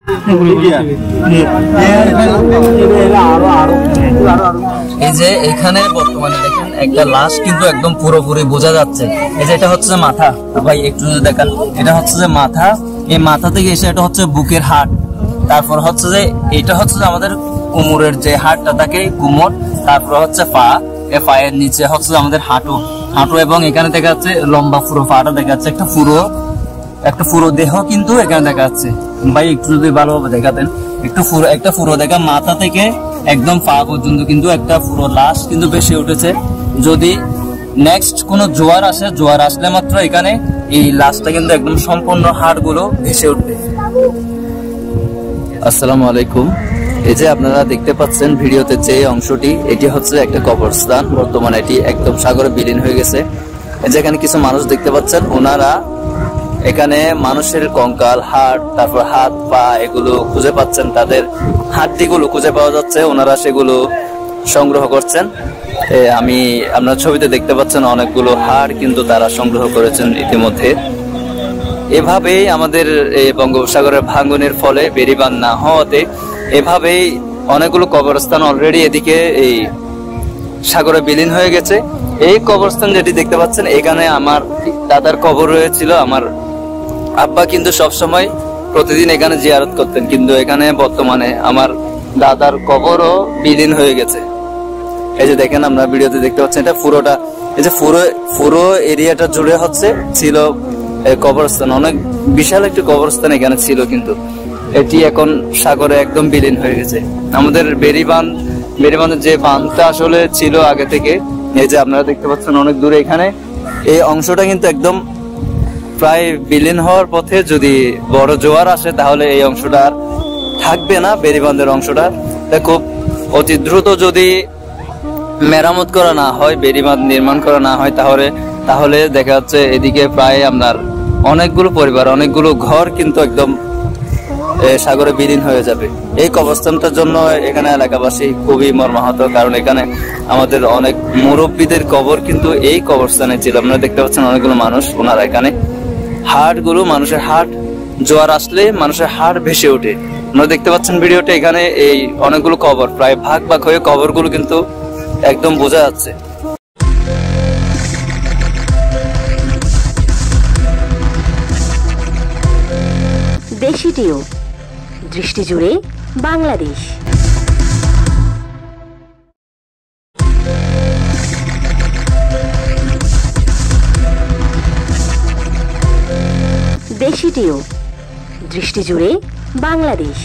এই যে এখানে বর্তমানে দেখেন একটা লাশ কিন্তু একদম পুরোপুরি বোঝা যাচ্ছে। এই যে এটা হচ্ছে যে মাথা, ভাই একটু যদি দেখেন, এটা হচ্ছে যে মাথা। এই মাথা থেকে এসে এটা হচ্ছে বুকের হাড়, তারপর হচ্ছে যে এটা হচ্ছে যে আমাদের কোমরের যে হাড়টা থাকে কোমর, তারপর হচ্ছে পা, এই পায়ের নিচে হচ্ছে আমাদের হাঁটু, এবং এখানে দেখা যাচ্ছে লম্বা পুরো পাটা দেখা যাচ্ছে, একটা পুরো দেহ কিন্তু এখানে দেখা যাচ্ছে। ভাই একটু যদি ভালোভাবে দেখাতেন, একটা পুরো দেখা মাথা থেকে একদম পা পর্যন্ত কিন্তু একটা পুরো লাশ কিন্তু ভেসে উঠেছে। যদি নেক্সট কোন জোয়ার আসে, জোয়ার আসলে মাত্র এখানে এই লাশটা কিন্তু একদম সম্পূর্ণ হাড়গুলো ভেসে উঠবে। আসসালামু আলাইকুম। এই যে আপনারা দেখতে পাচ্ছেন ভিডিওতে যে অংশটি, এটি হচ্ছে একটা কবরস্থান। বর্তমানে এটি একদম সাগরে বিলীন হয়ে গেছে। যেখানে কিছু মানুষ দেখতে পাচ্ছেন, ওনারা এখানে মানুষের কঙ্কাল, হাড়, তারপর হাত পা এগুলো খুঁজে পাচ্ছেন, তাদের হাড্ডিগুলো খুঁজে পাওয়া যাচ্ছে, ওনারা সেগুলো সংগ্রহ করছেন। আপনারা ছবিতে দেখতে পাচ্ছেন অনেকগুলো হাড় কিন্তু তারা সংগ্রহ করেছেন ইতিমধ্যে। এভাবেই আমাদের এই বঙ্গোপসাগরের ভাঙনের ফলে বেড়িবাঁধ না হওয়াতে এভাবেই অনেকগুলো কবরস্থান অলরেডি এদিকে এই সাগরে বিলীন হয়ে গেছে। এই কবরস্থান যেটি দেখতে পাচ্ছেন, এখানে আমার দাদার কবর রয়েছিল। আমার আব্বা কিন্তু সবসময় প্রতিদিন এখানে জিয়ারত করতেন, কিন্তু এখানে বর্তমানে আমার দাদার কবরও বিলীন হয়ে গেছে। এই যে দেখেন, আমরা ভিডিওতে দেখতে পাচ্ছেন, এটা পুরোটা, এই যে পুরো এরিয়াটা জুড়ে ছিল কবরস্থান। অনেক বিশাল একটি কবরস্থান এখানে ছিল, কিন্তু এটি এখন সাগরে একদম বিলীন হয়ে গেছে। আমাদের বেড়িবাঁধের যে বাঁধটা আসলে ছিল আগে থেকে, এই যে আপনারা দেখতে পাচ্ছেন অনেক দূরে, এখানে এই অংশটা কিন্তু একদম প্রায় বিলীন হওয়ার পথে। যদি বড় জোয়ার আসে তাহলে এই অংশটা আর থাকবে না, বেড়িবাঁধের অংশটা। খুব অতি দ্রুত যদি মেরামত করা না হয়, বেড়িবাঁধ নির্মাণ করা না হয়, তাহলে দেখা যাচ্ছে এদিকে প্রায় আপনার অনেকগুলো পরিবার, অনেকগুলো ঘর কিন্তু একদম সাগরে বিলীন হয়ে যাবে। এই কবরস্থানটার জন্য এখানে এলাকাবাসী খুবই মর্মাহত, কারণ এখানে আমাদের অনেক মুরব্বীদের কবর কিন্তু এই কবরস্থানে ছিল। আপনারা দেখতে পাচ্ছেন অনেকগুলো মানুষ, ওনারা এখানে মানুষের হাড়, জোয়ার আসলে মানুষের হাড় ভেসে ওঠে। আপনারা দেখতে পাচ্ছেন ভিডিওটা, এখানে এই অনেকগুলো কবর, প্রায় ভাগ হয়ে কবরগুলো কিন্তু একদম বোঝা যাচ্ছে। দেশি টিউব, দৃষ্টি জুড়ে বাংলাদেশ। দেশি টিউব, দৃষ্টি জুড়ে বাংলাদেশ।